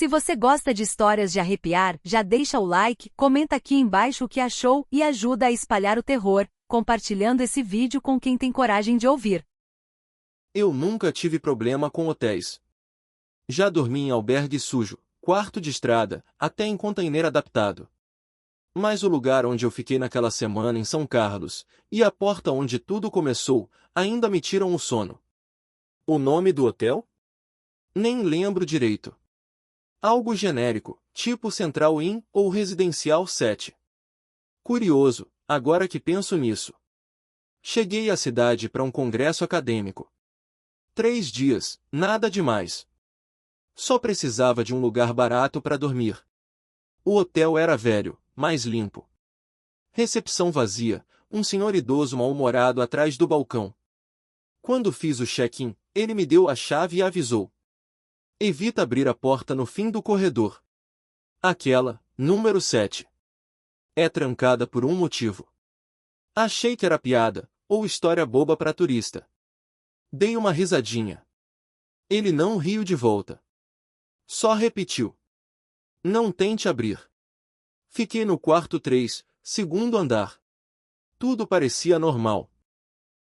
Se você gosta de histórias de arrepiar, já deixa o like, comenta aqui embaixo o que achou e ajuda a espalhar o terror, compartilhando esse vídeo com quem tem coragem de ouvir. Eu nunca tive problema com hotéis. Já dormi em albergue sujo, quarto de estrada, até em container adaptado. Mas o lugar onde eu fiquei naquela semana em São Carlos, e a porta onde tudo começou, ainda me tiram o sono. O nome do hotel? Nem lembro direito. Algo genérico, tipo Central Inn ou Residencial 7. Curioso, agora que penso nisso. Cheguei à cidade para um congresso acadêmico. 3 dias, nada demais. Só precisava de um lugar barato para dormir. O hotel era velho, mas limpo. Recepção vazia, um senhor idoso mal-humorado atrás do balcão. Quando fiz o check-in, ele me deu a chave e avisou: evita abrir a porta no fim do corredor. Aquela, número 7. É trancada por um motivo. Achei que era piada, ou história boba para turista. Dei uma risadinha. Ele não riu de volta. Só repetiu: não tente abrir. Fiquei no quarto 3, segundo andar. Tudo parecia normal.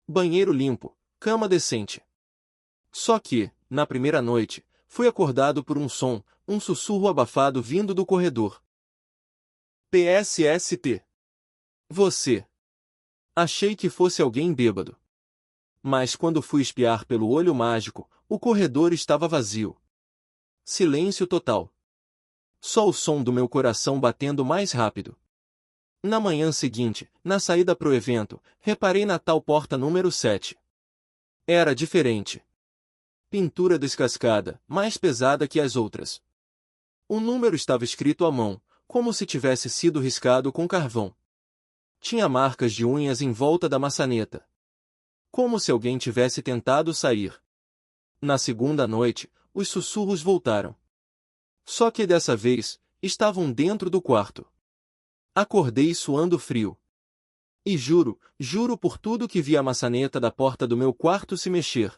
Banheiro limpo, cama decente. Só que, na primeira noite, fui acordado por um som, um sussurro abafado vindo do corredor. PSST. Você. Achei que fosse alguém bêbado. Mas quando fui espiar pelo olho mágico, o corredor estava vazio. Silêncio total. Só o som do meu coração batendo mais rápido. Na manhã seguinte, na saída pro evento, reparei na tal porta número 7. Era diferente. Pintura descascada, mais pesada que as outras. O número estava escrito à mão, como se tivesse sido riscado com carvão. Tinha marcas de unhas em volta da maçaneta. Como se alguém tivesse tentado sair. Na segunda noite, os sussurros voltaram. Só que dessa vez, estavam dentro do quarto. Acordei suando frio. E juro por tudo que vi a maçaneta da porta do meu quarto se mexer.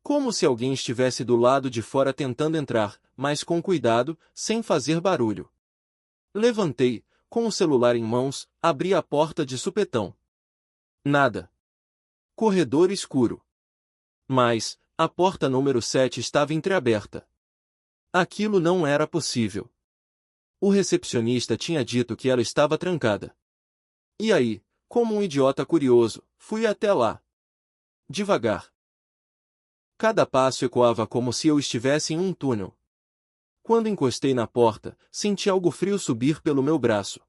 Como se alguém estivesse do lado de fora tentando entrar, mas com cuidado, sem fazer barulho. Levantei, com o celular em mãos, abri a porta de supetão. Nada. Corredor escuro. Mas, a porta número 7 estava entreaberta. Aquilo não era possível. O recepcionista tinha dito que ela estava trancada. E aí, como um idiota curioso, fui até lá. Devagar. Cada passo ecoava como se eu estivesse em um túnel. Quando encostei na porta, senti algo frio subir pelo meu braço.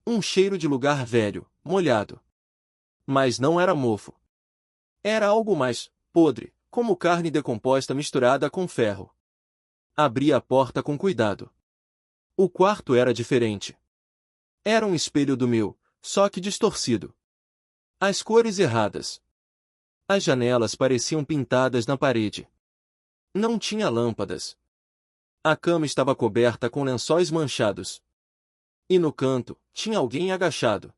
Um cheiro de lugar velho, molhado. Mas não era mofo. Era algo mais podre, como carne decomposta misturada com ferro. Abri a porta com cuidado. O quarto era diferente. Era um espelho do meu, só que distorcido. As cores erradas. As janelas pareciam pintadas na parede. Não tinha lâmpadas. A cama estava coberta com lençóis manchados. E no canto, tinha alguém agachado.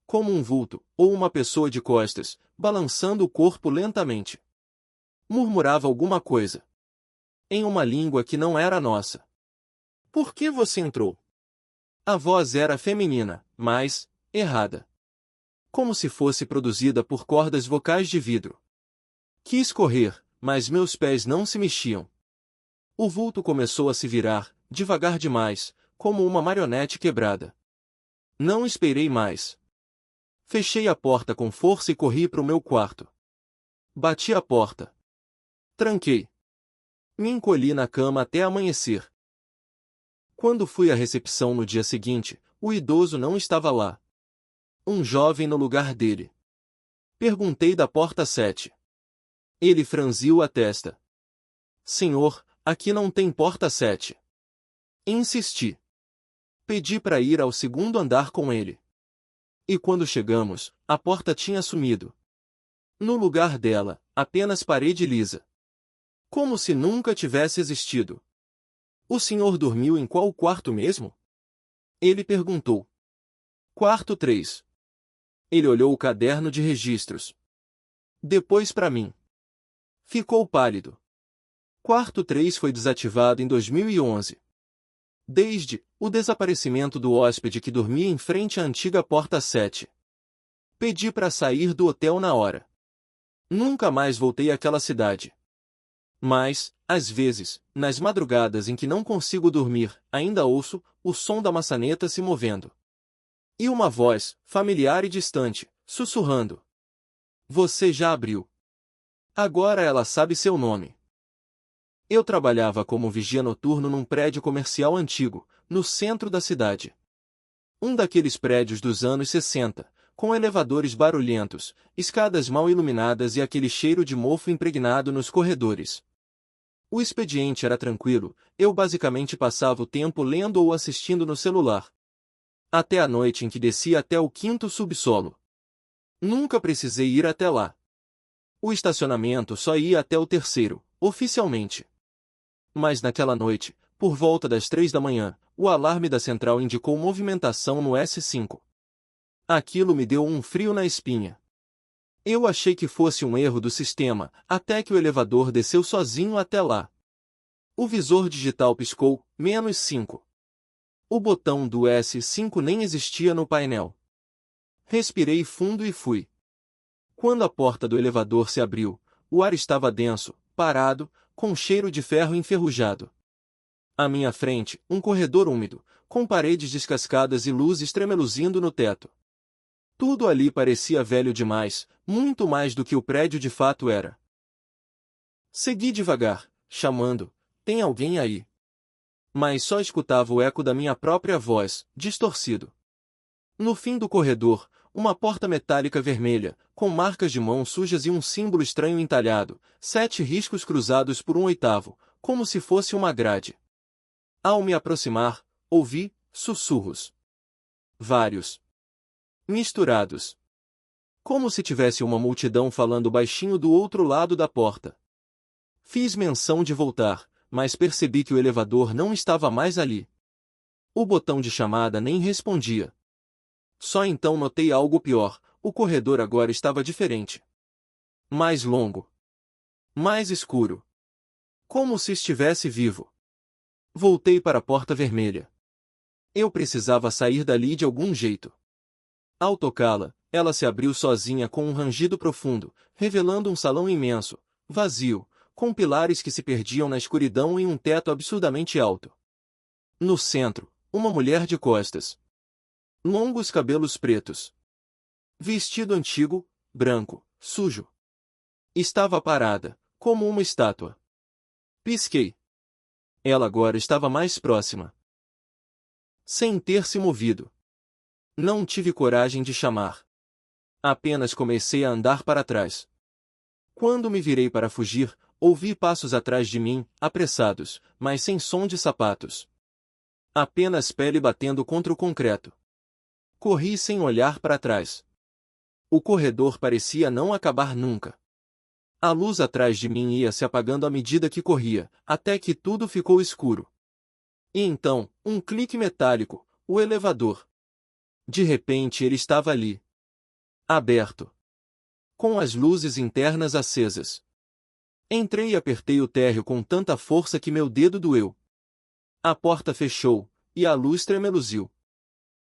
Como um vulto, ou uma pessoa de costas, balançando o corpo lentamente. Murmurava alguma coisa. Em uma língua que não era a nossa. Por que você entrou? A voz era feminina, mas errada. Como se fosse produzida por cordas vocais de vidro. Quis correr, mas meus pés não se mexiam. O vulto começou a se virar, devagar demais, como uma marionete quebrada. Não esperei mais. Fechei a porta com força e corri para o meu quarto. Bati a porta. Tranquei. Me encolhi na cama até amanhecer. Quando fui à recepção no dia seguinte, o idoso não estava lá. Um jovem no lugar dele. Perguntei da porta 7. Ele franziu a testa. Senhor, aqui não tem porta 7. Insisti. Pedi para ir ao segundo andar com ele. E quando chegamos, a porta tinha sumido. No lugar dela, apenas parede lisa. Como se nunca tivesse existido. O senhor dormiu em qual quarto mesmo? Ele perguntou. Quarto 3. Ele olhou o caderno de registros. Depois para mim. Ficou pálido. Quarto 3 foi desativado em 2011. Desde o desaparecimento do hóspede que dormia em frente à antiga porta 7. Pedi para sair do hotel na hora. Nunca mais voltei àquela cidade. Mas, às vezes, nas madrugadas em que não consigo dormir, ainda ouço o som da maçaneta se movendo. E uma voz, familiar e distante, sussurrando. Você já abriu. Agora ela sabe seu nome. Eu trabalhava como vigia noturno num prédio comercial antigo, no centro da cidade. Um daqueles prédios dos anos 60, com elevadores barulhentos, escadas mal iluminadas e aquele cheiro de mofo impregnado nos corredores. O expediente era tranquilo, eu basicamente passava o tempo lendo ou assistindo no celular. Até a noite em que desci até o quinto subsolo. Nunca precisei ir até lá. O estacionamento só ia até o terceiro, oficialmente. Mas naquela noite, por volta das 3 da manhã, o alarme da central indicou movimentação no S5. Aquilo me deu um frio na espinha. Eu achei que fosse um erro do sistema, até que o elevador desceu sozinho até lá. O visor digital piscou, -5. O botão do S5 nem existia no painel. Respirei fundo e fui. Quando a porta do elevador se abriu, o ar estava denso, parado, com cheiro de ferro enferrujado. À minha frente, um corredor úmido, com paredes descascadas e luzes tremeluzindo no teto. Tudo ali parecia velho demais, muito mais do que o prédio de fato era. Segui devagar, chamando, tem alguém aí? Mas só escutava o eco da minha própria voz, distorcido. No fim do corredor, uma porta metálica vermelha, com marcas de mãos sujas e um símbolo estranho entalhado, 7 riscos cruzados por 1/8, como se fosse uma grade. Ao me aproximar, ouvi sussurros. Vários. Misturados. Como se tivesse uma multidão falando baixinho do outro lado da porta. Fiz menção de voltar, mas percebi que o elevador não estava mais ali. O botão de chamada nem respondia. Só então notei algo pior, o corredor agora estava diferente. Mais longo. Mais escuro. Como se estivesse vivo. Voltei para a porta vermelha. Eu precisava sair dali de algum jeito. Ao tocá-la, ela se abriu sozinha com um rangido profundo, revelando um salão imenso, vazio, com pilares que se perdiam na escuridão e um teto absurdamente alto. No centro, uma mulher de costas. Longos cabelos pretos. Vestido antigo, branco, sujo. Estava parada, como uma estátua. Pisquei. Ela agora estava mais próxima. Sem ter se movido. Não tive coragem de chamar. Apenas comecei a andar para trás. Quando me virei para fugir, ouvi passos atrás de mim, apressados, mas sem som de sapatos. Apenas pele batendo contra o concreto. Corri sem olhar para trás. O corredor parecia não acabar nunca. A luz atrás de mim ia se apagando à medida que corria, até que tudo ficou escuro. E então, um clique metálico, o elevador. De repente ele estava ali. Aberto. Com as luzes internas acesas. Entrei e apertei o térreo com tanta força que meu dedo doeu. A porta fechou, e a luz tremeluziu.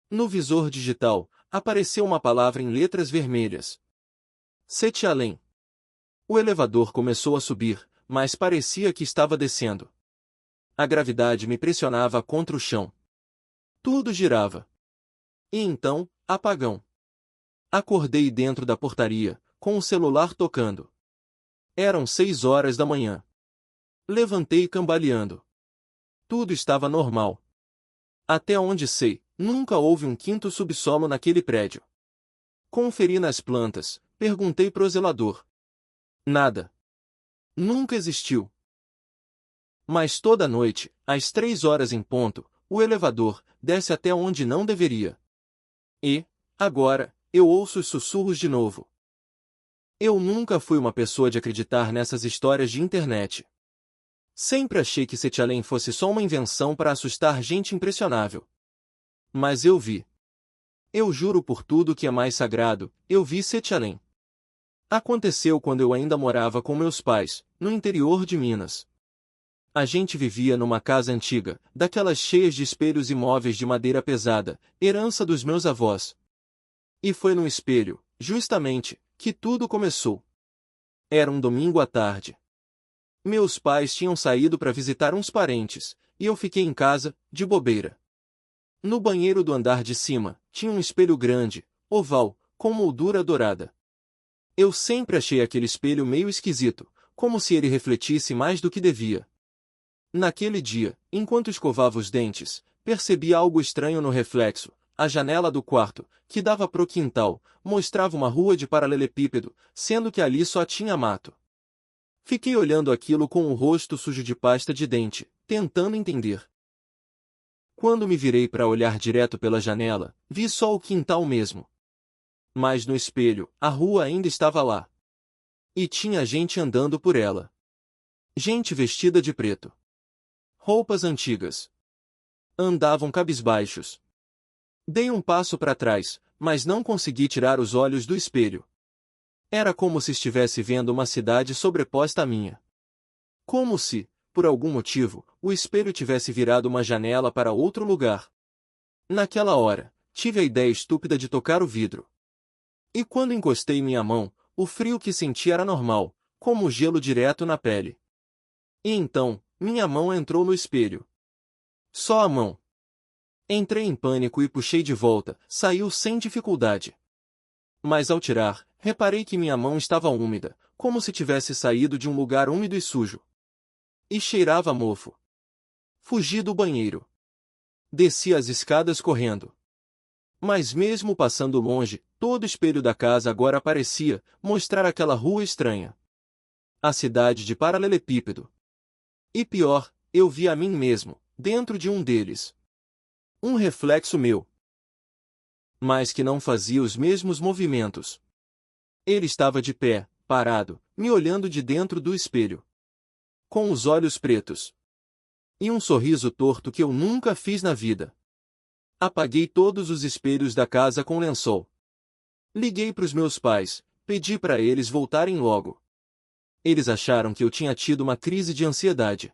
No visor digital, apareceu uma palavra em letras vermelhas. Setialém. O elevador começou a subir, mas parecia que estava descendo. A gravidade me pressionava contra o chão. Tudo girava. E então, apagão. Acordei dentro da portaria, com o celular tocando. Eram 6 horas da manhã. Levantei cambaleando. Tudo estava normal. Até onde sei, nunca houve um quinto subsolo naquele prédio. Conferi nas plantas, perguntei pro zelador. Nada. Nunca existiu. Mas toda noite, às 3 horas em ponto, o elevador desce até onde não deveria. E, agora, eu ouço os sussurros de novo. Eu nunca fui uma pessoa de acreditar nessas histórias de internet. Sempre achei que Setialém fosse só uma invenção para assustar gente impressionável. Mas eu vi. Eu juro por tudo que é mais sagrado, eu vi Setialém. Aconteceu quando eu ainda morava com meus pais, no interior de Minas. A gente vivia numa casa antiga, daquelas cheias de espelhos e móveis de madeira pesada, herança dos meus avós. E foi num espelho, justamente, que tudo começou. Era um domingo à tarde. Meus pais tinham saído para visitar uns parentes, e eu fiquei em casa, de bobeira. No banheiro do andar de cima, tinha um espelho grande, oval, com moldura dourada. Eu sempre achei aquele espelho meio esquisito, como se ele refletisse mais do que devia. Naquele dia, enquanto escovava os dentes, percebi algo estranho no reflexo. A janela do quarto, que dava pro quintal, mostrava uma rua de paralelepípedo, sendo que ali só tinha mato. Fiquei olhando aquilo com o rosto sujo de pasta de dente, tentando entender. Quando me virei para olhar direto pela janela, vi só o quintal mesmo. Mas no espelho, a rua ainda estava lá. E tinha gente andando por ela. Gente vestida de preto. Roupas antigas. Andavam cabisbaixos. Dei um passo para trás, mas não consegui tirar os olhos do espelho. Era como se estivesse vendo uma cidade sobreposta à minha. Como se, por algum motivo, o espelho tivesse virado uma janela para outro lugar. Naquela hora, tive a ideia estúpida de tocar o vidro. E quando encostei minha mão, o frio que senti era normal, como gelo direto na pele. E então, minha mão entrou no espelho. Só a mão. Entrei em pânico e puxei de volta, saiu sem dificuldade. Mas ao tirar, reparei que minha mão estava úmida, como se tivesse saído de um lugar úmido e sujo. E cheirava a mofo. Fugi do banheiro. Desci as escadas correndo. Mas mesmo passando longe, todo o espelho da casa agora parecia mostrar aquela rua estranha. A cidade de paralelepípedo. E pior, eu vi a mim mesmo, dentro de um deles. Um reflexo meu. Mas que não fazia os mesmos movimentos. Ele estava de pé, parado, me olhando de dentro do espelho. Com os olhos pretos. E um sorriso torto que eu nunca fiz na vida. Apaguei todos os espelhos da casa com lençol. Liguei para os meus pais, pedi para eles voltarem logo. Eles acharam que eu tinha tido uma crise de ansiedade.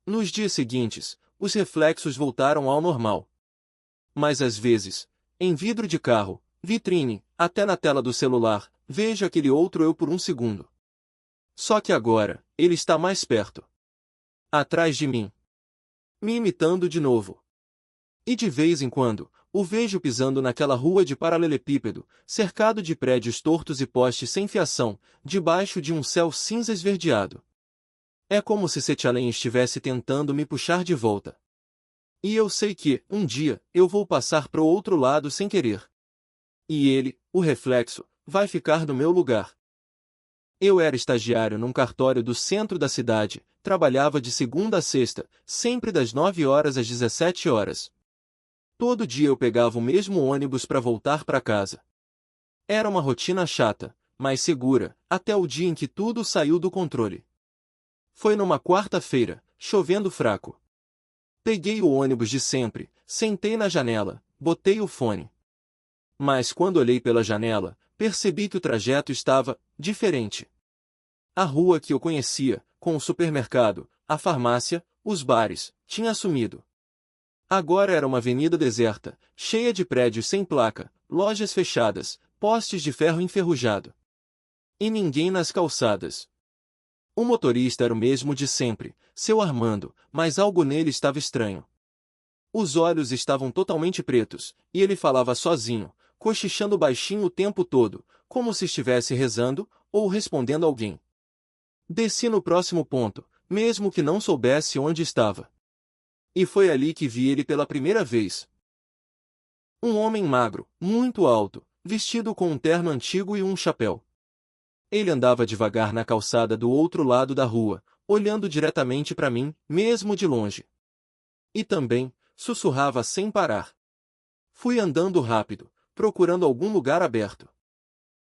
Nos dias seguintes, os reflexos voltaram ao normal. Mas às vezes, em vidro de carro, vitrine, até na tela do celular, vejo aquele outro eu por um segundo. Só que agora, ele está mais perto. Atrás de mim. Me imitando de novo. E de vez em quando, o vejo pisando naquela rua de paralelepípedo, cercado de prédios tortos e postes sem fiação, debaixo de um céu cinza esverdeado. É como se Setialém estivesse tentando me puxar de volta. E eu sei que, um dia, eu vou passar pro outro lado sem querer. E ele, o reflexo, vai ficar no meu lugar. Eu era estagiário num cartório do centro da cidade, trabalhava de segunda a sexta, sempre das 9 horas às 17 horas. Todo dia eu pegava o mesmo ônibus para voltar para casa. Era uma rotina chata, mas segura, até o dia em que tudo saiu do controle. Foi numa quarta-feira, chovendo fraco. Peguei o ônibus de sempre, sentei na janela, botei o fone. Mas quando olhei pela janela, percebi que o trajeto estava diferente. A rua que eu conhecia, com o supermercado, a farmácia, os bares, tinha sumido. Agora era uma avenida deserta, cheia de prédios sem placa, lojas fechadas, postes de ferro enferrujado. E ninguém nas calçadas. O motorista era o mesmo de sempre, seu Armando, mas algo nele estava estranho. Os olhos estavam totalmente pretos, e ele falava sozinho, cochichando baixinho o tempo todo, como se estivesse rezando, ou respondendo a alguém. Desci no próximo ponto, mesmo que não soubesse onde estava. E foi ali que vi ele pela primeira vez. Um homem magro, muito alto, vestido com um terno antigo e um chapéu. Ele andava devagar na calçada do outro lado da rua, olhando diretamente para mim, mesmo de longe. E também, sussurrava sem parar. Fui andando rápido, procurando algum lugar aberto.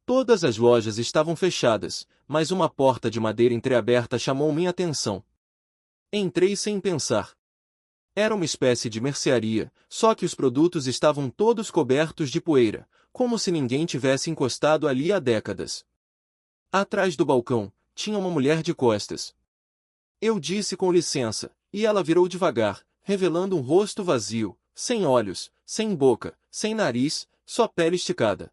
Todas as lojas estavam fechadas, mas uma porta de madeira entreaberta chamou minha atenção. Entrei sem pensar. Era uma espécie de mercearia, só que os produtos estavam todos cobertos de poeira, como se ninguém tivesse encostado ali há décadas. Atrás do balcão, tinha uma mulher de costas. Eu disse com licença, e ela virou devagar, revelando um rosto vazio, sem olhos, sem boca, sem nariz, só pele esticada.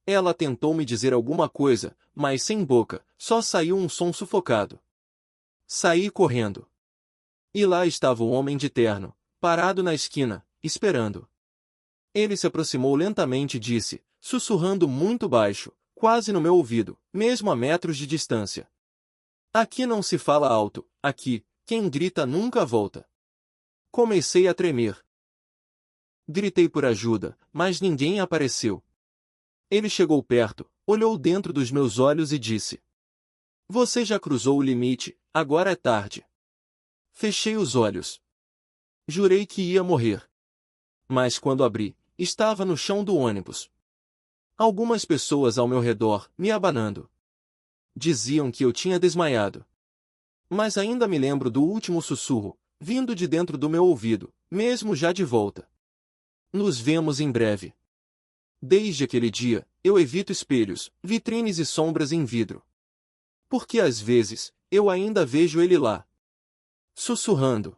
Ela tentou me dizer alguma coisa, mas sem boca, só saiu um som sufocado. Saí correndo. E lá estava o homem de terno, parado na esquina, esperando. Ele se aproximou lentamente e disse, sussurrando muito baixo, quase no meu ouvido, mesmo a metros de distância. Aqui não se fala alto, aqui, quem grita nunca volta. Comecei a tremer. Gritei por ajuda, mas ninguém apareceu. Ele chegou perto, olhou dentro dos meus olhos e disse: Você já cruzou o limite, agora é tarde. Fechei os olhos. Jurei que ia morrer. Mas quando abri, estava no chão do ônibus. Algumas pessoas ao meu redor, me abanando. Diziam que eu tinha desmaiado. Mas ainda me lembro do último sussurro, vindo de dentro do meu ouvido, mesmo já de volta. Nos vemos em breve. Desde aquele dia, eu evito espelhos, vitrines e sombras em vidro. Porque às vezes, eu ainda vejo ele lá. Sussurrando.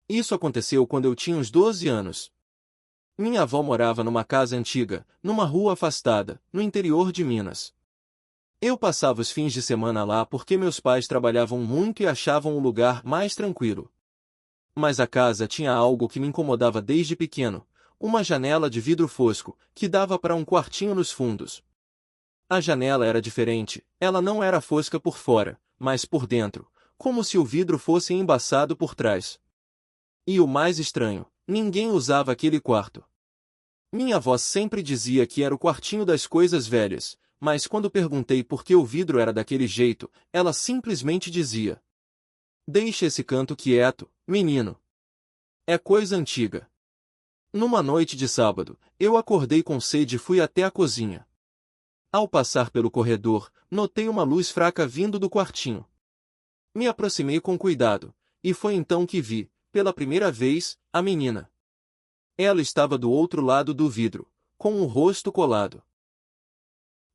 Isso aconteceu quando eu tinha uns 12 anos. Minha avó morava numa casa antiga, numa rua afastada, no interior de Minas. Eu passava os fins de semana lá porque meus pais trabalhavam muito e achavam o lugar mais tranquilo. Mas a casa tinha algo que me incomodava desde pequeno, uma janela de vidro fosco, que dava para um quartinho nos fundos. A janela era diferente, ela não era fosca por fora, mas por dentro, como se o vidro fosse embaçado por trás. E o mais estranho, ninguém usava aquele quarto. Minha avó sempre dizia que era o quartinho das coisas velhas, mas quando perguntei por que o vidro era daquele jeito, ela simplesmente dizia: Deixa esse canto quieto, menino. É coisa antiga. Numa noite de sábado, eu acordei com sede e fui até a cozinha. Ao passar pelo corredor, notei uma luz fraca vindo do quartinho. Me aproximei com cuidado, e foi então que vi, pela primeira vez, a menina. Ela estava do outro lado do vidro, com o rosto colado.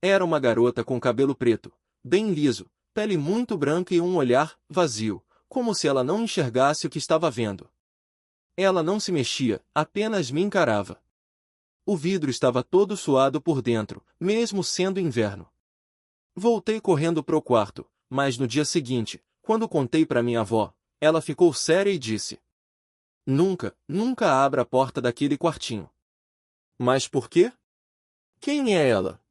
Era uma garota com cabelo preto, bem liso, pele muito branca e um olhar vazio, como se ela não enxergasse o que estava vendo. Ela não se mexia, apenas me encarava. O vidro estava todo suado por dentro, mesmo sendo inverno. Voltei correndo para o quarto, mas no dia seguinte, quando contei para minha avó, ela ficou séria e disse: Nunca, nunca abra a porta daquele quartinho. Mas por quê? Quem é ela?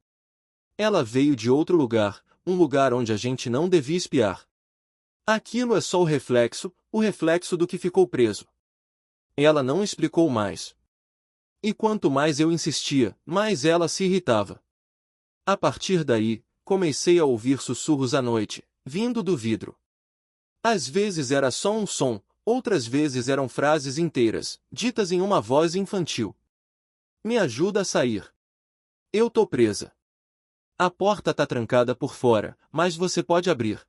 Ela veio de outro lugar, um lugar onde a gente não devia espiar. Aquilo é só o reflexo do que ficou preso. Ela não explicou mais. E quanto mais eu insistia, mais ela se irritava. A partir daí, comecei a ouvir sussurros à noite, vindo do vidro. Às vezes era só um som, outras vezes eram frases inteiras, ditas em uma voz infantil. Me ajuda a sair. Eu tô presa. A porta tá trancada por fora, mas você pode abrir.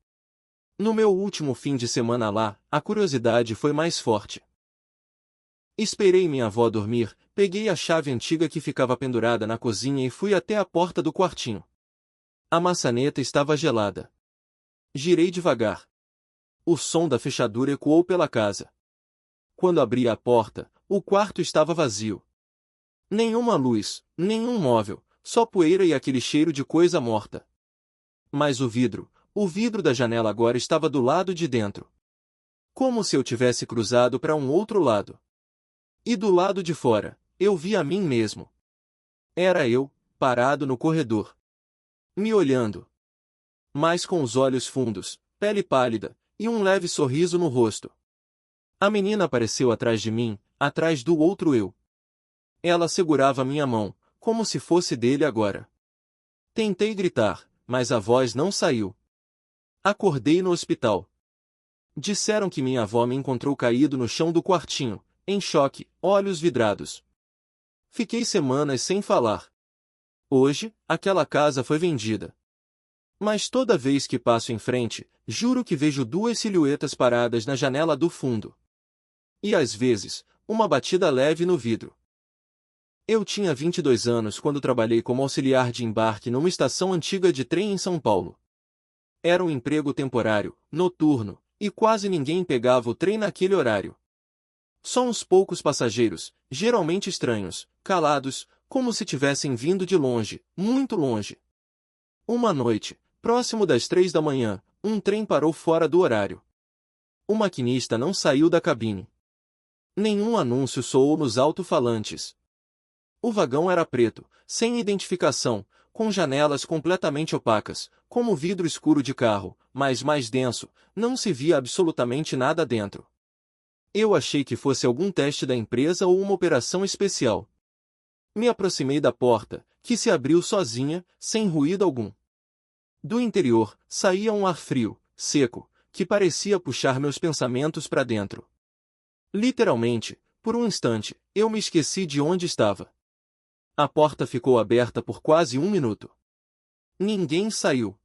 No meu último fim de semana lá, a curiosidade foi mais forte. Esperei minha avó dormir, peguei a chave antiga que ficava pendurada na cozinha e fui até a porta do quartinho. A maçaneta estava gelada. Girei devagar. O som da fechadura ecoou pela casa. Quando abri a porta, o quarto estava vazio. Nenhuma luz, nenhum móvel, só poeira e aquele cheiro de coisa morta. Mas o vidro da janela agora estava do lado de dentro. Como se eu tivesse cruzado para um outro lado. E do lado de fora, eu vi a mim mesmo. Era eu, parado no corredor. Me olhando. Mas com os olhos fundos, pele pálida, e um leve sorriso no rosto. A menina apareceu atrás de mim, atrás do outro eu. Ela segurava minha mão, como se fosse dele agora. Tentei gritar, mas a voz não saiu. Acordei no hospital. Disseram que minha avó me encontrou caído no chão do quartinho, em choque, olhos vidrados. Fiquei semanas sem falar. Hoje, aquela casa foi vendida. Mas toda vez que passo em frente, juro que vejo duas silhuetas paradas na janela do fundo. E às vezes, uma batida leve no vidro. Eu tinha 22 anos quando trabalhei como auxiliar de embarque numa estação antiga de trem em São Paulo. Era um emprego temporário, noturno, e quase ninguém pegava o trem naquele horário. Só uns poucos passageiros, geralmente estranhos, calados, como se tivessem vindo de longe, muito longe. Uma noite, próximo das 3 da manhã, um trem parou fora do horário. O maquinista não saiu da cabine. Nenhum anúncio soou nos alto-falantes. O vagão era preto, sem identificação, com janelas completamente opacas, como vidro escuro de carro, mas mais denso, não se via absolutamente nada dentro. Eu achei que fosse algum teste da empresa ou uma operação especial. Me aproximei da porta, que se abriu sozinha, sem ruído algum. Do interior, saía um ar frio, seco, que parecia puxar meus pensamentos para dentro. Literalmente, por um instante, eu me esqueci de onde estava. A porta ficou aberta por quase 1 minuto. Ninguém saiu.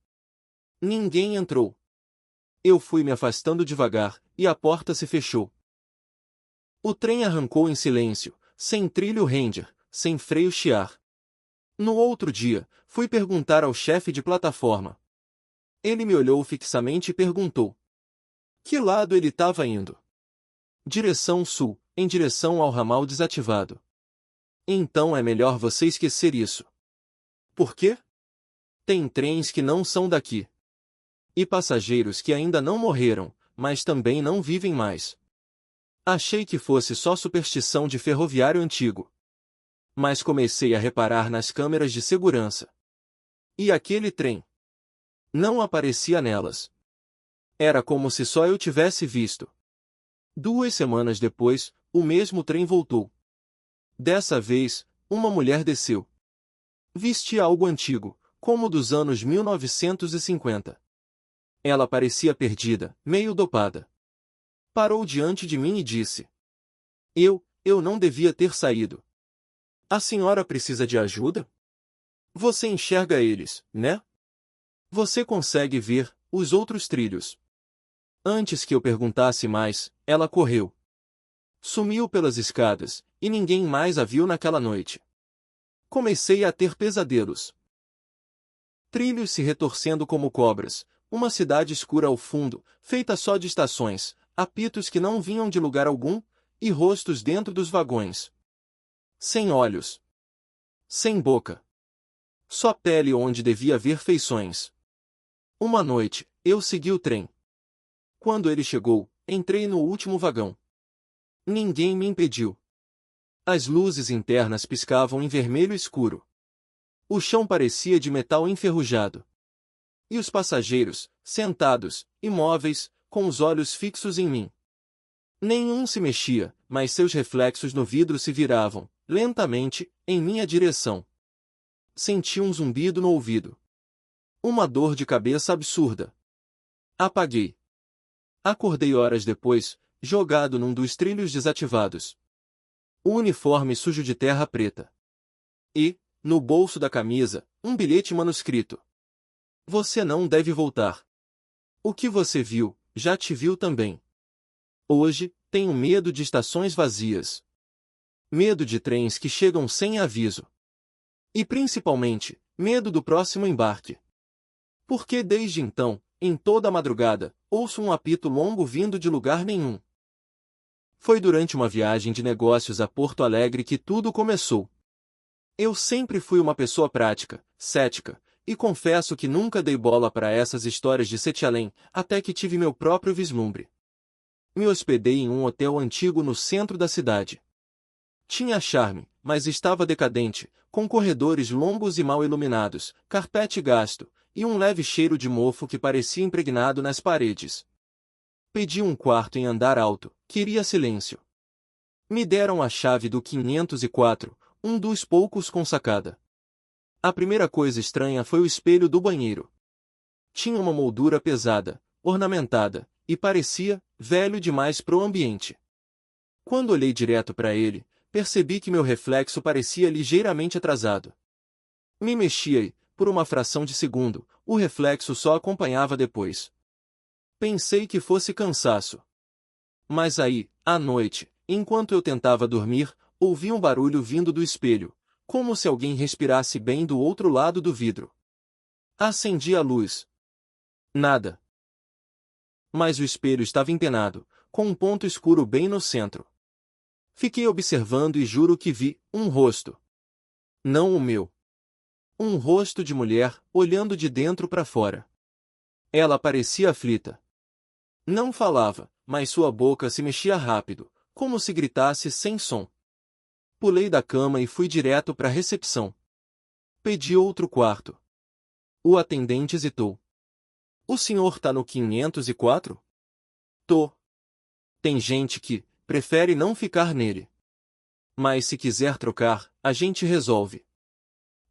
Ninguém entrou. Eu fui me afastando devagar, e a porta se fechou. O trem arrancou em silêncio, sem trilho render, sem freio chiar. No outro dia, fui perguntar ao chefe de plataforma. Ele me olhou fixamente e perguntou: que lado ele estava indo? Direção sul, em direção ao ramal desativado. Então é melhor você esquecer isso. Por quê? Tem trens que não são daqui. E passageiros que ainda não morreram, mas também não vivem mais. Achei que fosse só superstição de ferroviário antigo. Mas comecei a reparar nas câmeras de segurança. E aquele trem? Não aparecia nelas. Era como se só eu tivesse visto. 2 semanas depois, o mesmo trem voltou. Dessa vez, uma mulher desceu. Vestia algo antigo, como dos anos 1950. Ela parecia perdida, meio dopada. Parou diante de mim e disse: Eu não devia ter saído. A senhora precisa de ajuda? Você enxerga eles, né? Você consegue ver os outros trilhos. Antes que eu perguntasse mais, ela correu. Sumiu pelas escadas, e ninguém mais a viu naquela noite. Comecei a ter pesadelos. Trilhos se retorcendo como cobras, uma cidade escura ao fundo, feita só de estações, apitos que não vinham de lugar algum, e rostos dentro dos vagões. Sem olhos. Sem boca. Só pele onde devia haver feições. Uma noite, eu segui o trem. Quando ele chegou, entrei no último vagão. Ninguém me impediu. As luzes internas piscavam em vermelho escuro. O chão parecia de metal enferrujado. E os passageiros, sentados, imóveis, com os olhos fixos em mim. Nenhum se mexia, mas seus reflexos no vidro se viravam, lentamente, em minha direção. Senti um zumbido no ouvido. Uma dor de cabeça absurda. Apaguei. Acordei horas depois, jogado num dos trilhos desativados. O uniforme sujo de terra preta. E, no bolso da camisa, um bilhete manuscrito. Você não deve voltar. O que você viu, já te viu também. Hoje, tenho medo de estações vazias. Medo de trens que chegam sem aviso. E principalmente, medo do próximo embarque. Porque desde então, em toda a madrugada, ouço um apito longo vindo de lugar nenhum. Foi durante uma viagem de negócios a Porto Alegre que tudo começou. Eu sempre fui uma pessoa prática, cética, e confesso que nunca dei bola para essas histórias de Sete Além, até que tive meu próprio vislumbre. Me hospedei em um hotel antigo no centro da cidade. Tinha charme, mas estava decadente, com corredores longos e mal iluminados, carpete gasto, e um leve cheiro de mofo que parecia impregnado nas paredes. Pedi um quarto em andar alto, queria silêncio. Me deram a chave do 504, um dos poucos com sacada. A primeira coisa estranha foi o espelho do banheiro. Tinha uma moldura pesada, ornamentada, e parecia velho demais pro ambiente. Quando olhei direto para ele, percebi que meu reflexo parecia ligeiramente atrasado. Me mexia e, por uma fração de segundo, o reflexo só acompanhava depois. Pensei que fosse cansaço. Mas aí, à noite, enquanto eu tentava dormir, ouvi um barulho vindo do espelho, como se alguém respirasse bem do outro lado do vidro. Acendi a luz. Nada. Mas o espelho estava empenado, com um ponto escuro bem no centro. Fiquei observando e juro que vi um rosto. Não o meu. Um rosto de mulher, olhando de dentro para fora. Ela parecia aflita. Não falava, mas sua boca se mexia rápido, como se gritasse sem som. Pulei da cama e fui direto para a recepção. Pedi outro quarto. O atendente hesitou. O senhor tá no 504? Tô. Tem gente que prefere não ficar nele. Mas se quiser trocar, a gente resolve.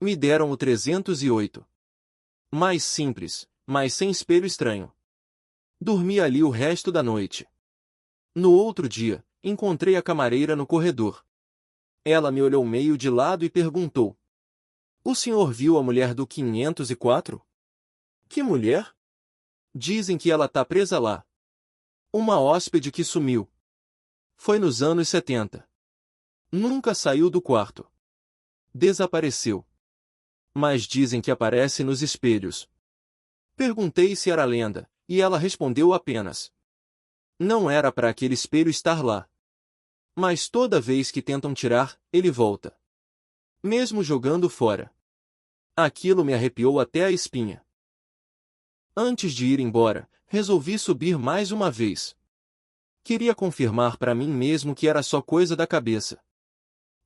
Me deram o 308. Mais simples, mas sem espelho estranho. Dormi ali o resto da noite. No outro dia, encontrei a camareira no corredor. Ela me olhou meio de lado e perguntou: "O senhor viu a mulher do 504? Que mulher? Dizem que ela tá presa lá. Uma hóspede que sumiu. Foi nos anos 70. Nunca saiu do quarto. Desapareceu. Mas dizem que aparece nos espelhos." Perguntei se era lenda, e ela respondeu apenas: "Não era para aquele espelho estar lá. Mas toda vez que tentam tirar, ele volta. Mesmo jogando fora." Aquilo me arrepiou até a espinha. Antes de ir embora, resolvi subir mais uma vez. Queria confirmar para mim mesmo que era só coisa da cabeça.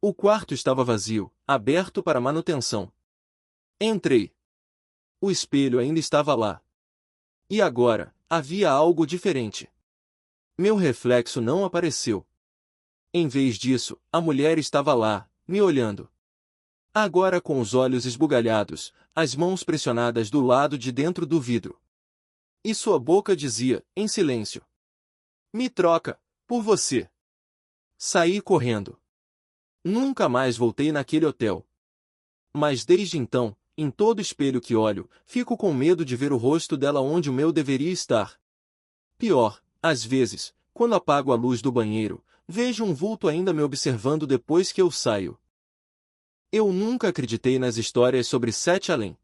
O quarto estava vazio, aberto para manutenção. Entrei. O espelho ainda estava lá. E agora, havia algo diferente. Meu reflexo não apareceu. Em vez disso, a mulher estava lá, me olhando. Agora com os olhos esbugalhados, as mãos pressionadas do lado de dentro do vidro. E sua boca dizia, em silêncio: "Me troca, por você." Saí correndo. Nunca mais voltei naquele hotel. Mas desde então, em todo espelho que olho, fico com medo de ver o rosto dela onde o meu deveria estar. Pior, às vezes, quando apago a luz do banheiro, vejo um vulto ainda me observando depois que eu saio. Eu nunca acreditei nas histórias sobre Sete Além.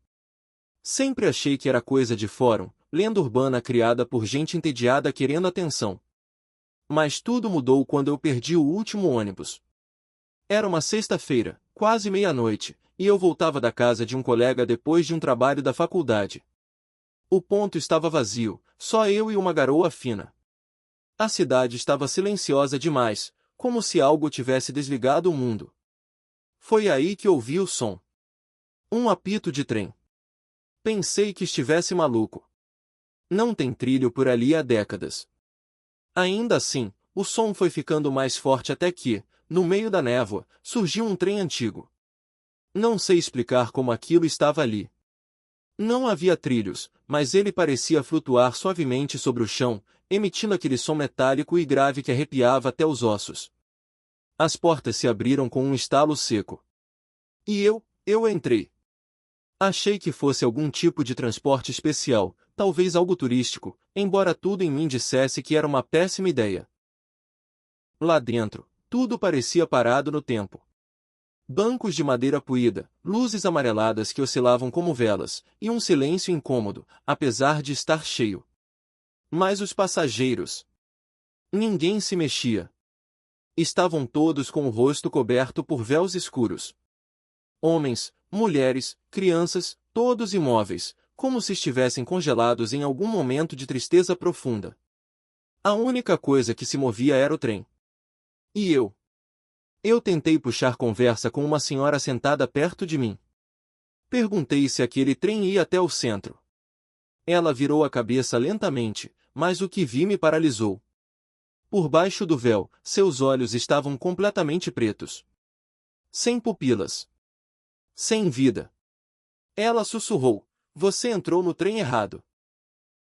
Sempre achei que era coisa de fórum, lenda urbana criada por gente entediada querendo atenção. Mas tudo mudou quando eu perdi o último ônibus. Era uma sexta-feira, quase meia-noite, e eu voltava da casa de um colega depois de um trabalho da faculdade. O ponto estava vazio, só eu e uma garoa fina. A cidade estava silenciosa demais, como se algo tivesse desligado o mundo. Foi aí que ouvi o som. Um apito de trem. Pensei que estivesse maluco. Não tem trilho por ali há décadas. Ainda assim, o som foi ficando mais forte até que, no meio da névoa, surgiu um trem antigo. Não sei explicar como aquilo estava ali. Não havia trilhos, mas ele parecia flutuar suavemente sobre o chão, emitindo aquele som metálico e grave que arrepiava até os ossos. As portas se abriram com um estalo seco. E eu entrei. Achei que fosse algum tipo de transporte especial, talvez algo turístico, embora tudo em mim dissesse que era uma péssima ideia. Lá dentro, tudo parecia parado no tempo. Bancos de madeira puída, luzes amareladas que oscilavam como velas, e um silêncio incômodo, apesar de estar cheio. Mas os passageiros... Ninguém se mexia. Estavam todos com o rosto coberto por véus escuros. Homens, mulheres, crianças, todos imóveis, como se estivessem congelados em algum momento de tristeza profunda. A única coisa que se movia era o trem. E eu? Eu tentei puxar conversa com uma senhora sentada perto de mim. Perguntei se aquele trem ia até o centro. Ela virou a cabeça lentamente, mas o que vi me paralisou. Por baixo do véu, seus olhos estavam completamente pretos. Sem pupilas. Sem vida. Ela sussurrou: "Você entrou no trem errado."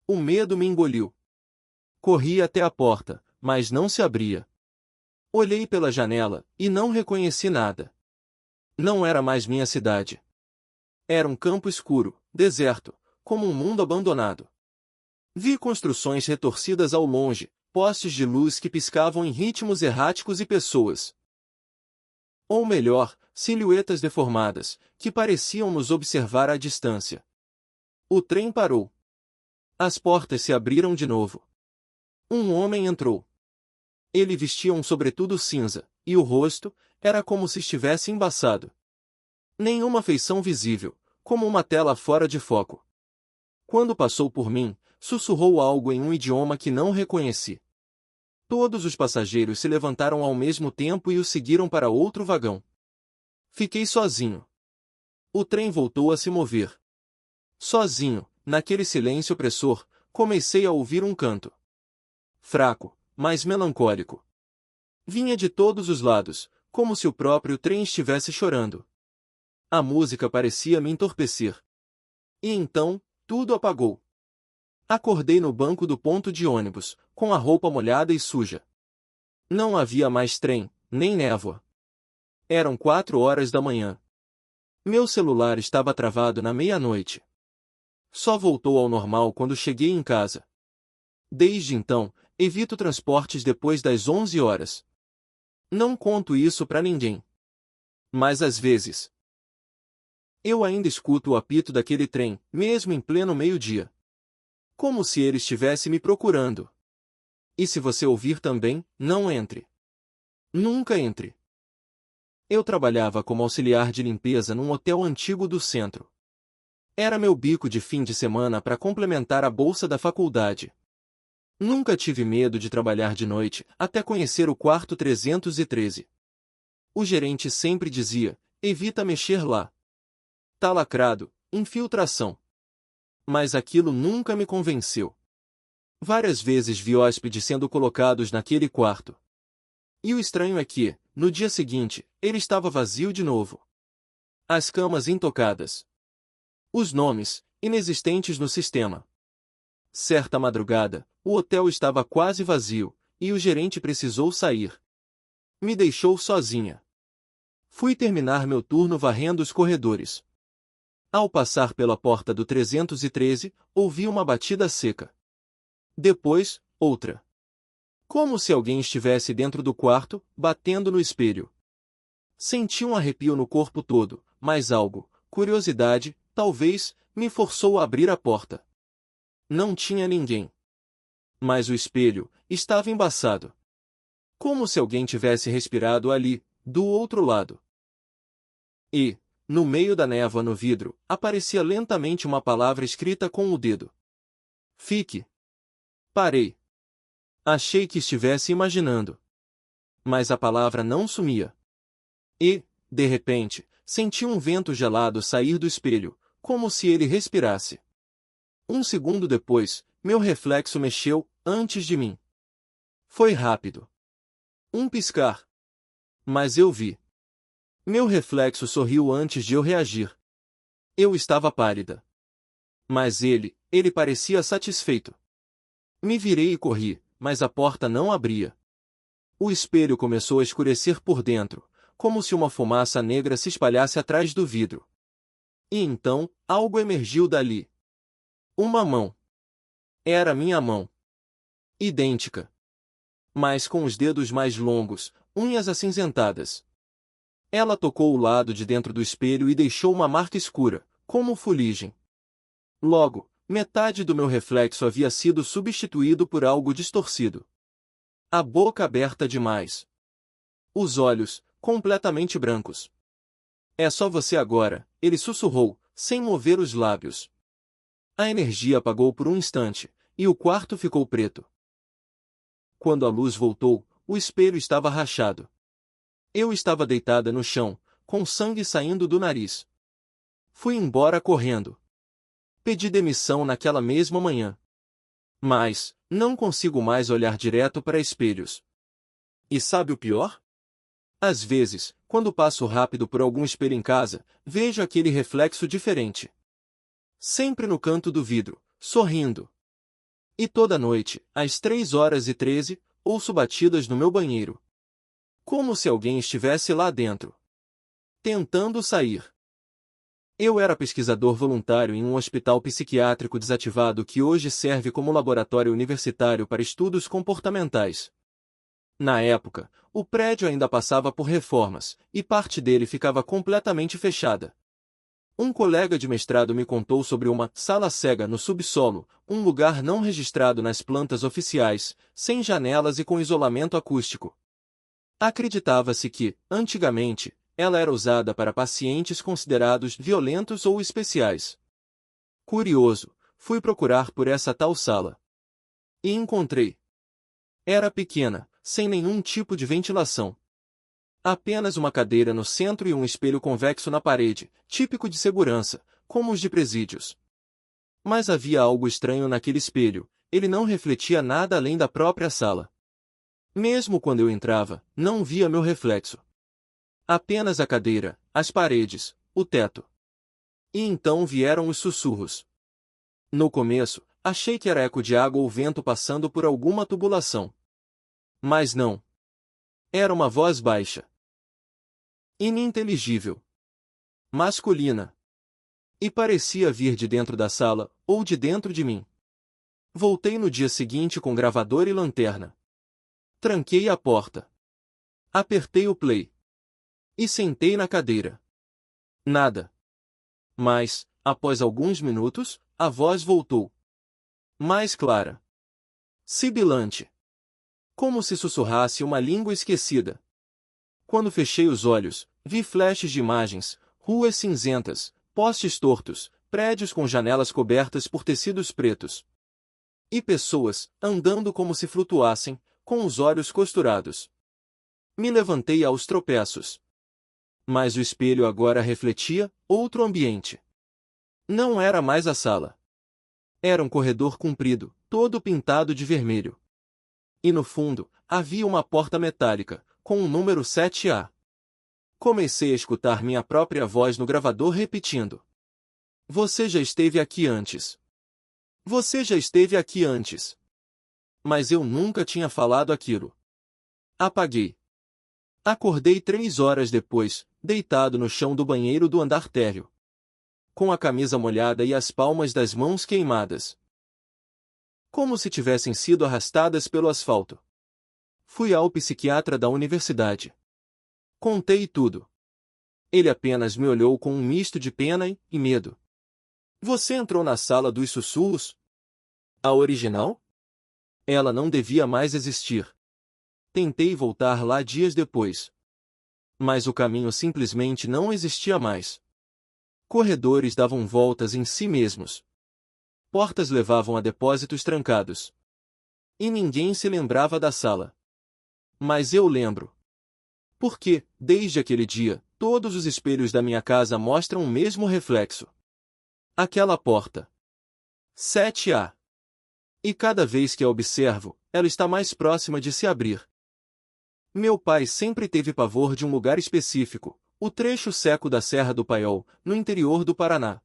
O medo me engoliu. Corri até a porta, mas não se abria. Olhei pela janela, e não reconheci nada. Não era mais minha cidade. Era um campo escuro, deserto, como um mundo abandonado. Vi construções retorcidas ao longe, postes de luz que piscavam em ritmos erráticos e pessoas. Ou melhor, silhuetas deformadas, que pareciam nos observar à distância. O trem parou. As portas se abriram de novo. Um homem entrou. Ele vestia um sobretudo cinza, e o rosto era como se estivesse embaçado. Nenhuma feição visível, como uma tela fora de foco. Quando passou por mim, sussurrou algo em um idioma que não reconheci. Todos os passageiros se levantaram ao mesmo tempo e o seguiram para outro vagão. Fiquei sozinho. O trem voltou a se mover. Sozinho, naquele silêncio opressor, comecei a ouvir um canto. Fraco, mas melancólico. Vinha de todos os lados, como se o próprio trem estivesse chorando. A música parecia me entorpecer. E então, tudo apagou. Acordei no banco do ponto de ônibus, com a roupa molhada e suja. Não havia mais trem, nem névoa. Eram 4 horas da manhã. Meu celular estava travado na meia-noite. Só voltou ao normal quando cheguei em casa. Desde então, evito transportes depois das 11 horas. Não conto isso para ninguém. Mas às vezes, eu ainda escuto o apito daquele trem, mesmo em pleno meio-dia. Como se ele estivesse me procurando. E se você ouvir também, não entre. Nunca entre. Eu trabalhava como auxiliar de limpeza num hotel antigo do centro. Era meu bico de fim de semana para complementar a bolsa da faculdade. Nunca tive medo de trabalhar de noite, até conhecer o quarto 313. O gerente sempre dizia, evita mexer lá. Tá lacrado, infiltração. Mas aquilo nunca me convenceu. Várias vezes vi hóspedes sendo colocados naquele quarto. E o estranho é que, no dia seguinte, ele estava vazio de novo. As camas intocadas. Os nomes, inexistentes no sistema. Certa madrugada, o hotel estava quase vazio, e o gerente precisou sair. Me deixou sozinha. Fui terminar meu turno varrendo os corredores. Ao passar pela porta do 313, ouvi uma batida seca. Depois, outra. Como se alguém estivesse dentro do quarto, batendo no espelho. Senti um arrepio no corpo todo, mas algo, curiosidade, talvez, me forçou a abrir a porta. Não tinha ninguém. Mas o espelho estava embaçado. Como se alguém tivesse respirado ali, do outro lado. E, no meio da névoa no vidro, aparecia lentamente uma palavra escrita com o dedo. Fique. Parei. Achei que estivesse imaginando. Mas a palavra não sumia. E, de repente, senti um vento gelado sair do espelho, como se ele respirasse. Um segundo depois, meu reflexo mexeu, antes de mim. Foi rápido. Um piscar. Mas eu vi. Meu reflexo sorriu antes de eu reagir. Eu estava pálida. Mas ele parecia satisfeito. Me virei e corri, mas a porta não abria. O espelho começou a escurecer por dentro, como se uma fumaça negra se espalhasse atrás do vidro. E então, algo emergiu dali. Uma mão. Era minha mão. Idêntica. Mas com os dedos mais longos, unhas acinzentadas. Ela tocou o lado de dentro do espelho e deixou uma marca escura, como fuligem. Logo, metade do meu reflexo havia sido substituído por algo distorcido. A boca aberta demais. Os olhos, completamente brancos. É só você agora, ele sussurrou, sem mover os lábios. A energia apagou por um instante, e o quarto ficou preto. Quando a luz voltou, o espelho estava rachado. Eu estava deitada no chão, com sangue saindo do nariz. Fui embora correndo. Pedi demissão naquela mesma manhã. Mas, não consigo mais olhar direto para espelhos. E sabe o pior? Às vezes, quando passo rápido por algum espelho em casa, vejo aquele reflexo diferente. Sempre no canto do vidro, sorrindo. E toda noite, às 3h13, ouço batidas no meu banheiro. Como se alguém estivesse lá dentro. Tentando sair. Eu era pesquisador voluntário em um hospital psiquiátrico desativado que hoje serve como laboratório universitário para estudos comportamentais. Na época, o prédio ainda passava por reformas, e parte dele ficava completamente fechada. Um colega de mestrado me contou sobre uma sala cega no subsolo, um lugar não registrado nas plantas oficiais, sem janelas e com isolamento acústico. Acreditava-se que, antigamente, ela era usada para pacientes considerados violentos ou especiais. Curioso, fui procurar por essa tal sala. E encontrei. Era pequena, sem nenhum tipo de ventilação. Apenas uma cadeira no centro e um espelho convexo na parede, típico de segurança, como os de presídios. Mas havia algo estranho naquele espelho, ele não refletia nada além da própria sala. Mesmo quando eu entrava, não via meu reflexo. Apenas a cadeira, as paredes, o teto. E então vieram os sussurros. No começo, achei que era eco de água ou vento passando por alguma tubulação. Mas não. Era uma voz baixa. Ininteligível. Masculina. E parecia vir de dentro da sala, ou de dentro de mim. Voltei no dia seguinte com gravador e lanterna. Tranquei a porta. Apertei o play. E sentei na cadeira. Nada. Mas, após alguns minutos, a voz voltou. Mais clara. Sibilante. Como se sussurrasse uma língua esquecida. Quando fechei os olhos, vi flashes de imagens, ruas cinzentas, postes tortos, prédios com janelas cobertas por tecidos pretos. E pessoas, andando como se flutuassem, com os olhos costurados. Me levantei aos tropeços. Mas o espelho agora refletia outro ambiente. Não era mais a sala. Era um corredor comprido, todo pintado de vermelho. E no fundo, havia uma porta metálica, com o número 7A. Comecei a escutar minha própria voz no gravador repetindo. Você já esteve aqui antes. Você já esteve aqui antes. Mas eu nunca tinha falado aquilo. Apaguei. Acordei 3 horas depois, deitado no chão do banheiro do andar térreo. Com a camisa molhada e as palmas das mãos queimadas. Como se tivessem sido arrastadas pelo asfalto. Fui ao psiquiatra da universidade. Contei tudo. Ele apenas me olhou com um misto de pena e medo. Você entrou na sala dos sussurros? A original? Ela não devia mais existir. Tentei voltar lá dias depois. Mas o caminho simplesmente não existia mais. Corredores davam voltas em si mesmos. Portas levavam a depósitos trancados. E ninguém se lembrava da sala. Mas eu lembro. Porque, desde aquele dia, todos os espelhos da minha casa mostram o mesmo reflexo. Aquela porta. 7A. E cada vez que a observo, ela está mais próxima de se abrir. Meu pai sempre teve pavor de um lugar específico, o trecho seco da Serra do Paiol, no interior do Paraná.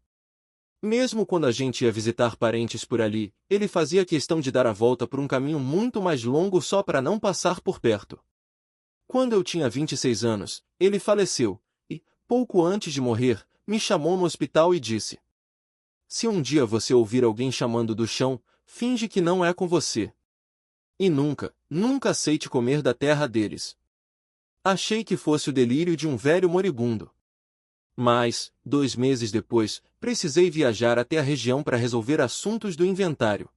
Mesmo quando a gente ia visitar parentes por ali, ele fazia questão de dar a volta por um caminho muito mais longo só para não passar por perto. Quando eu tinha 26 anos, ele faleceu, e, pouco antes de morrer, me chamou no hospital e disse: se um dia você ouvir alguém chamando do chão, finge que não é com você. E nunca, nunca aceite comer da terra deles. Achei que fosse o delírio de um velho moribundo. Mas, 2 meses depois, precisei viajar até a região para resolver assuntos do inventário.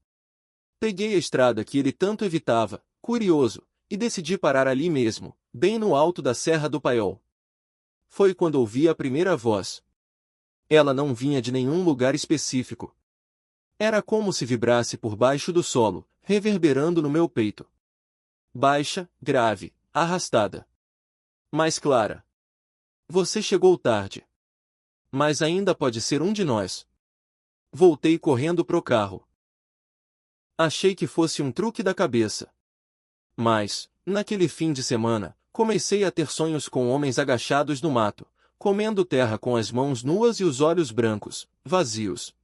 Peguei a estrada que ele tanto evitava, curioso, e decidi parar ali mesmo, bem no alto da Serra do Paiol. Foi quando ouvi a primeira voz. Ela não vinha de nenhum lugar específico. Era como se vibrasse por baixo do solo, reverberando no meu peito. Baixa, grave, arrastada. Mais clara. Você chegou tarde. Mas ainda pode ser um de nós. Voltei correndo pro carro. Achei que fosse um truque da cabeça. Mas, naquele fim de semana, comecei a ter sonhos com homens agachados no mato, comendo terra com as mãos nuas e os olhos brancos, vazios.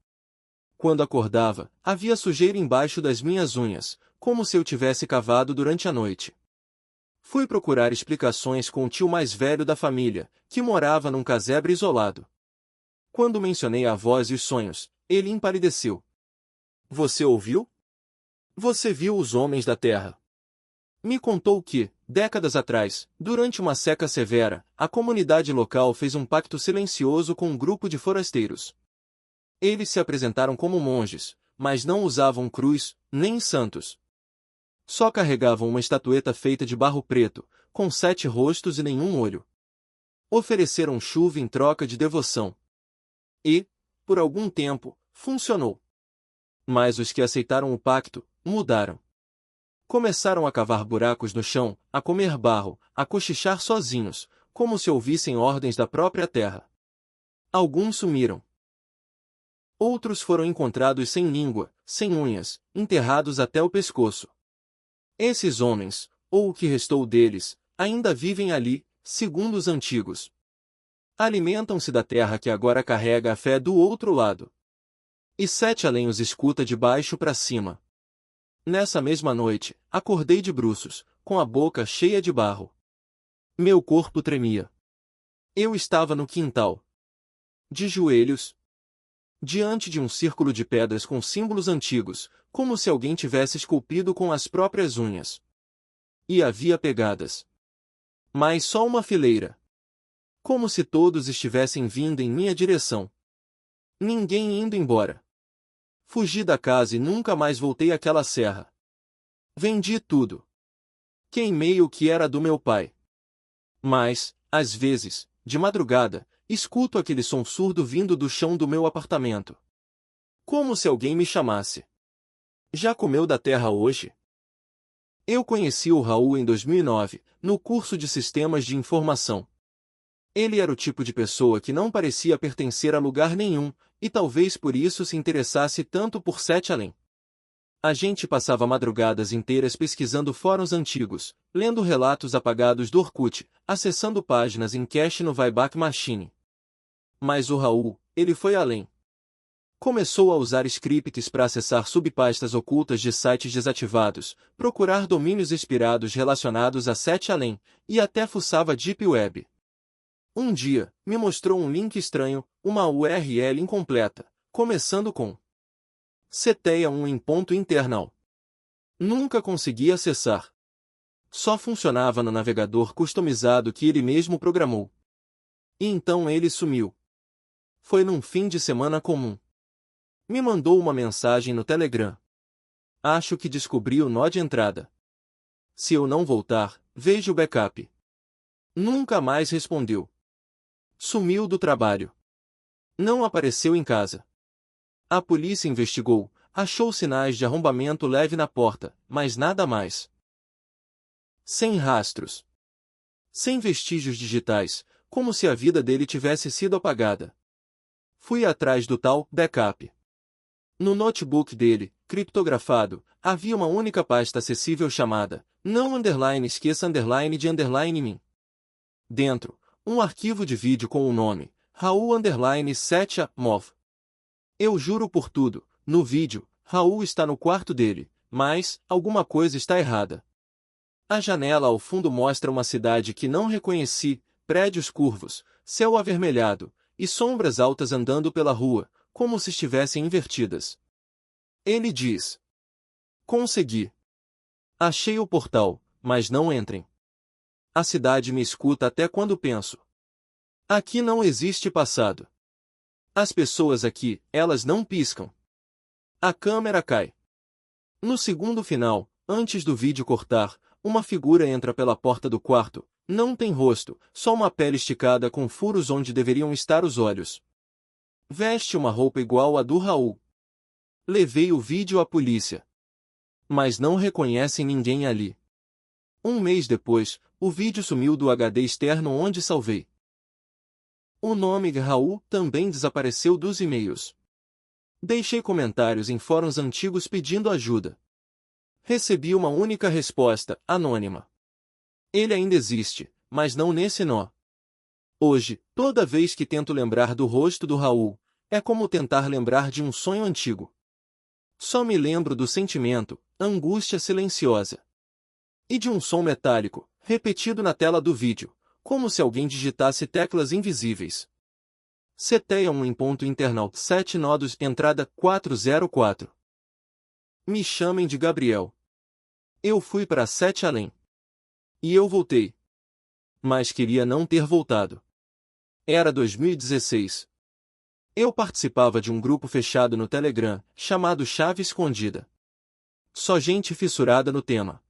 Quando acordava, havia sujeira embaixo das minhas unhas, como se eu tivesse cavado durante a noite. Fui procurar explicações com o tio mais velho da família, que morava num casebre isolado. Quando mencionei a voz e os sonhos, ele empalideceu. Você ouviu? Você viu os homens da terra? Me contou que, Décadas atrás, durante uma seca severa, a comunidade local fez um pacto silencioso com um grupo de forasteiros. Eles se apresentaram como monges, mas não usavam cruz, nem santos. Só carregavam uma estatueta feita de barro preto, com 7 rostos e nenhum olho. Ofereceram chuva em troca de devoção. E, por algum tempo, funcionou. Mas os que aceitaram o pacto, mudaram. Começaram a cavar buracos no chão, a comer barro, a cochichar sozinhos, como se ouvissem ordens da própria terra. Alguns sumiram. Outros foram encontrados sem língua, sem unhas, enterrados até o pescoço. Esses homens, ou o que restou deles, ainda vivem ali, segundo os antigos. Alimentam-se da terra que agora carrega a fé do outro lado. E Sete Além os escuta de baixo para cima. Nessa mesma noite, acordei de bruços, com a boca cheia de barro. Meu corpo tremia. Eu estava no quintal. De joelhos. Diante de um círculo de pedras com símbolos antigos, como se alguém tivesse esculpido com as próprias unhas. E havia pegadas. Mas só uma fileira. Como se todos estivessem vindo em minha direção. Ninguém indo embora. Fugi da casa e nunca mais voltei àquela serra. Vendi tudo. Queimei o que era do meu pai. Mas, às vezes, de madrugada, escuto aquele som surdo vindo do chão do meu apartamento. Como se alguém me chamasse. Já comeu da terra hoje? Eu conheci o Raul em 2009, no curso de Sistemas de Informação. Ele era o tipo de pessoa que não parecia pertencer a lugar nenhum, e talvez por isso se interessasse tanto por Sete Além. A gente passava madrugadas inteiras pesquisando fóruns antigos, lendo relatos apagados do Orkut, acessando páginas em cache no Wayback Machine. Mas o Raul, ele foi além. Começou a usar scripts para acessar subpastas ocultas de sites desativados, procurar domínios expirados relacionados a Sete Além, e até fuçava Deep Web. Um dia, me mostrou um link estranho, uma URL incompleta, começando com Seteia1 em ponto internal. Nunca consegui acessar. Só funcionava no navegador customizado que ele mesmo programou. E então ele sumiu. Foi num fim de semana comum. Me mandou uma mensagem no Telegram. Acho que descobri o nó de entrada. Se eu não voltar, veja o backup. Nunca mais respondeu. Sumiu do trabalho. Não apareceu em casa. A polícia investigou, achou sinais de arrombamento leve na porta, mas nada mais. Sem rastros. Sem vestígios digitais, como se a vida dele tivesse sido apagada. Fui atrás do tal backup. No notebook dele, criptografado, havia uma única pasta acessível chamada não esqueça de mim. Dentro, um arquivo de vídeo com o nome Raul 7mov. Eu juro por tudo, no vídeo, Raul está no quarto dele, mas alguma coisa está errada. A janela ao fundo mostra uma cidade que não reconheci, prédios curvos, céu avermelhado, e sombras altas andando pela rua, como se estivessem invertidas. Ele diz: Consegui. Achei o portal, mas não entrem. A cidade me escuta até quando penso. Aqui não existe passado. As pessoas aqui, elas não piscam. A câmera cai. No segundo final, antes do vídeo cortar, uma figura entra pela porta do quarto, não tem rosto, só uma pele esticada com furos onde deveriam estar os olhos. Veste uma roupa igual à do Raul. Levei o vídeo à polícia. Mas não reconhecem ninguém ali. Um mês depois, o vídeo sumiu do HD externo onde salvei. O nome Raul também desapareceu dos e-mails. Deixei comentários em fóruns antigos pedindo ajuda. Recebi uma única resposta, anônima. Ele ainda existe, mas não nesse nó. Hoje, toda vez que tento lembrar do rosto do Raul, é como tentar lembrar de um sonho antigo. Só me lembro do sentimento, angústia silenciosa. E de um som metálico, repetido na tela do vídeo, como se alguém digitasse teclas invisíveis. Seteia1 em ponto internal 7 nodos entrada 404. Me chamem de Gabriel. Eu fui para Sete Além. E eu voltei. Mas queria não ter voltado. Era 2016. Eu participava de um grupo fechado no Telegram, chamado Chave Escondida. Só gente fissurada no tema.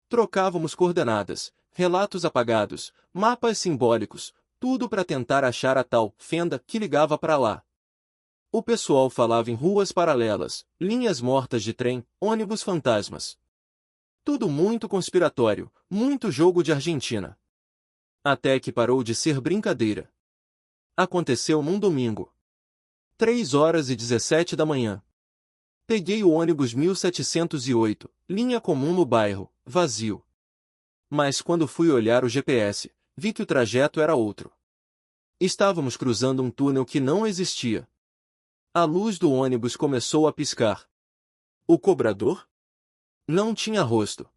Trocávamos coordenadas, relatos apagados, mapas simbólicos, tudo para tentar achar a tal fenda que ligava para lá. O pessoal falava em ruas paralelas, linhas mortas de trem, ônibus fantasmas. Tudo muito conspiratório, muito jogo de Argentina. Até que parou de ser brincadeira. Aconteceu num domingo. 3h17 da manhã. Peguei o ônibus 1708, linha comum no bairro, vazio. Mas quando fui olhar o GPS, vi que o trajeto era outro. Estávamos cruzando um túnel que não existia. A luz do ônibus começou a piscar. O cobrador? Não tinha rosto.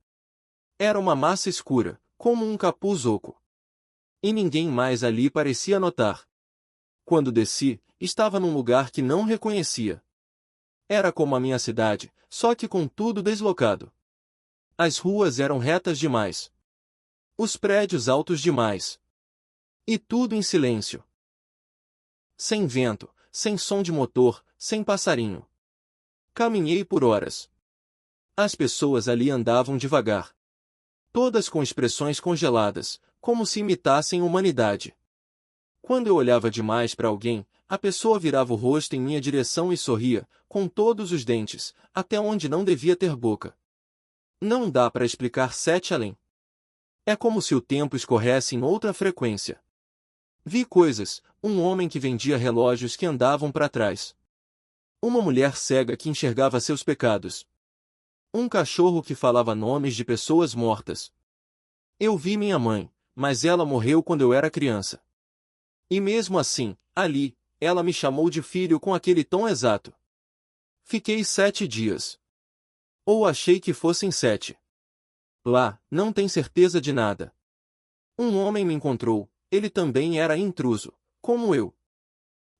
Era uma massa escura, como um capuz oco. E ninguém mais ali parecia notar. Quando desci, estava num lugar que não reconhecia. Era como a minha cidade, só que com tudo deslocado. As ruas eram retas demais. Os prédios altos demais. E tudo em silêncio. Sem vento, sem som de motor, sem passarinho. Caminhei por horas. As pessoas ali andavam devagar. Todas com expressões congeladas, como se imitassem humanidade. Quando eu olhava demais para alguém, a pessoa virava o rosto em minha direção e sorria, com todos os dentes, até onde não devia ter boca. Não dá para explicar sete além. É como se o tempo escorresse em outra frequência. Vi coisas, um homem que vendia relógios que andavam para trás. Uma mulher cega que enxergava seus pecados. Um cachorro que falava nomes de pessoas mortas. Eu vi minha mãe, mas ela morreu quando eu era criança. E mesmo assim, ali, ela me chamou de filho com aquele tom exato. Fiquei 7 dias. Ou achei que fossem 7. Lá, não tem certeza de nada. Um homem me encontrou, ele também era intruso, como eu.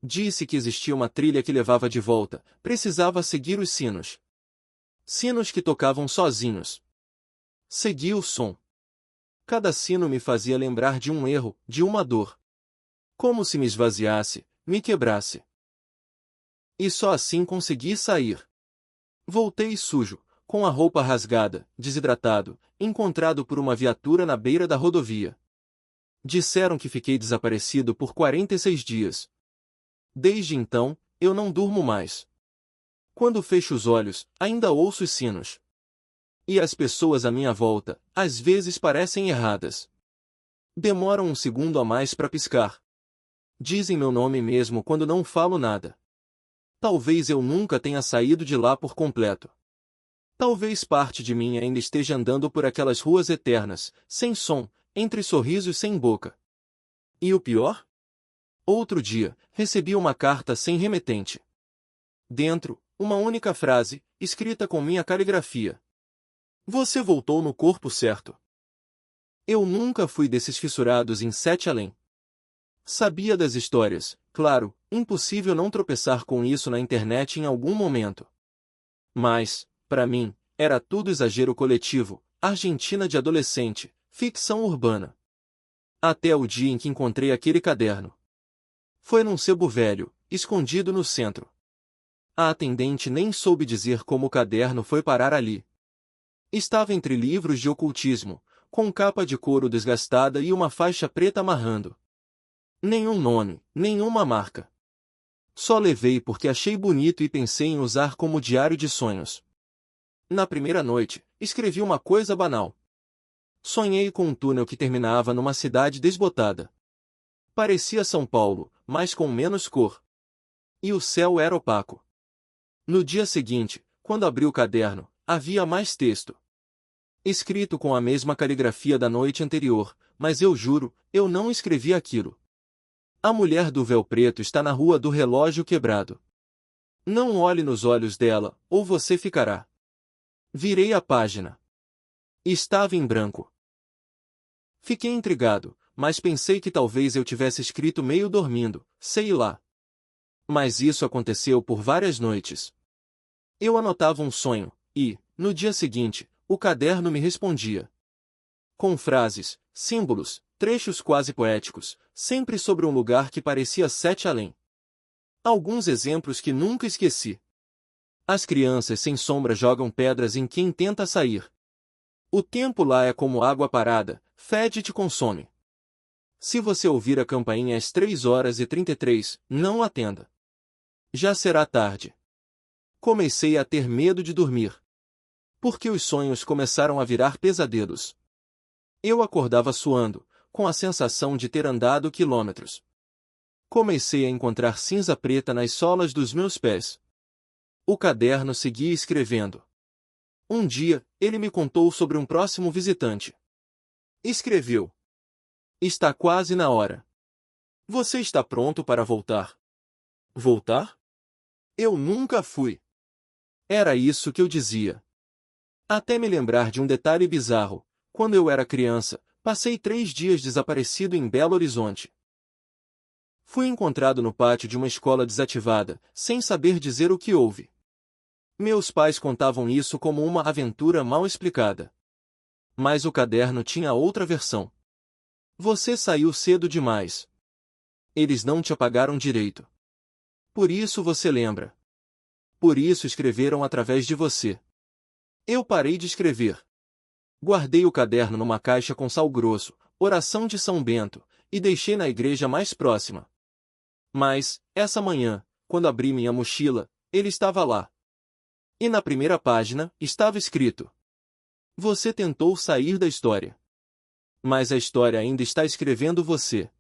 Disse que existia uma trilha que levava de volta, precisava seguir os sinos. Sinos que tocavam sozinhos. Segui o som. Cada sino me fazia lembrar de um erro, de uma dor. Como se me esvaziasse, me quebrasse. E só assim consegui sair. Voltei sujo, com a roupa rasgada, desidratado, encontrado por uma viatura na beira da rodovia. Disseram que fiquei desaparecido por 46 dias. Desde então, eu não durmo mais. Quando fecho os olhos, ainda ouço os sinos. E as pessoas à minha volta, às vezes parecem erradas. Demoram um segundo a mais para piscar. Dizem meu nome mesmo quando não falo nada. Talvez eu nunca tenha saído de lá por completo. Talvez parte de mim ainda esteja andando por aquelas ruas eternas, sem som, entre sorrisos sem boca. E o pior? Outro dia, recebi uma carta sem remetente. Dentro, uma única frase, escrita com minha caligrafia. Você voltou no corpo certo. Eu nunca fui desses fissurados em Sete Além. Sabia das histórias, claro, impossível não tropeçar com isso na internet em algum momento. Mas, para mim, era tudo exagero coletivo, Argentina de adolescente, ficção urbana. Até o dia em que encontrei aquele caderno. Foi num sebo velho, escondido no centro. A atendente nem soube dizer como o caderno foi parar ali. Estava entre livros de ocultismo, com capa de couro desgastada e uma faixa preta amarrando. Nenhum nome, nenhuma marca. Só levei porque achei bonito e pensei em usar como diário de sonhos. Na primeira noite, escrevi uma coisa banal. Sonhei com um túnel que terminava numa cidade desbotada. Parecia São Paulo, mas com menos cor. E o céu era opaco. No dia seguinte, quando abri o caderno, havia mais texto. Escrito com a mesma caligrafia da noite anterior, mas eu juro, eu não escrevi aquilo. A mulher do véu preto está na rua do relógio quebrado. Não olhe nos olhos dela, ou você ficará. Virei a página. Estava em branco. Fiquei intrigado, mas pensei que talvez eu tivesse escrito meio dormindo, sei lá. Mas isso aconteceu por várias noites. Eu anotava um sonho, e, no dia seguinte, o caderno me respondia. com frases, símbolos, trechos quase poéticos, sempre sobre um lugar que parecia sete além. Alguns exemplos que nunca esqueci. As crianças sem sombra jogam pedras em quem tenta sair. O tempo lá é como água parada, fede e te consome. Se você ouvir a campainha às 3h33, não atenda. Já será tarde. Comecei a ter medo de dormir. Porque os sonhos começaram a virar pesadelos. Eu acordava suando, com a sensação de ter andado quilômetros. Comecei a encontrar cinza preta nas solas dos meus pés. O caderno seguia escrevendo. Um dia, ele me contou sobre um próximo visitante. Escreveu: Está quase na hora. Você está pronto para voltar? Voltar? Eu nunca fui. Era isso que eu dizia. Até me lembrar de um detalhe bizarro. Quando eu era criança, passei 3 dias desaparecido em Belo Horizonte. Fui encontrado no pátio de uma escola desativada, sem saber dizer o que houve. Meus pais contavam isso como uma aventura mal explicada. Mas o caderno tinha outra versão. Você saiu cedo demais. Eles não te apagaram direito. Por isso você lembra. Por isso escreveram através de você. Eu parei de escrever. Guardei o caderno numa caixa com sal grosso, oração de São Bento, e deixei na igreja mais próxima. Mas, essa manhã, quando abri minha mochila, ele estava lá. E na primeira página, estava escrito: Você tentou sair da história. Mas a história ainda está escrevendo você.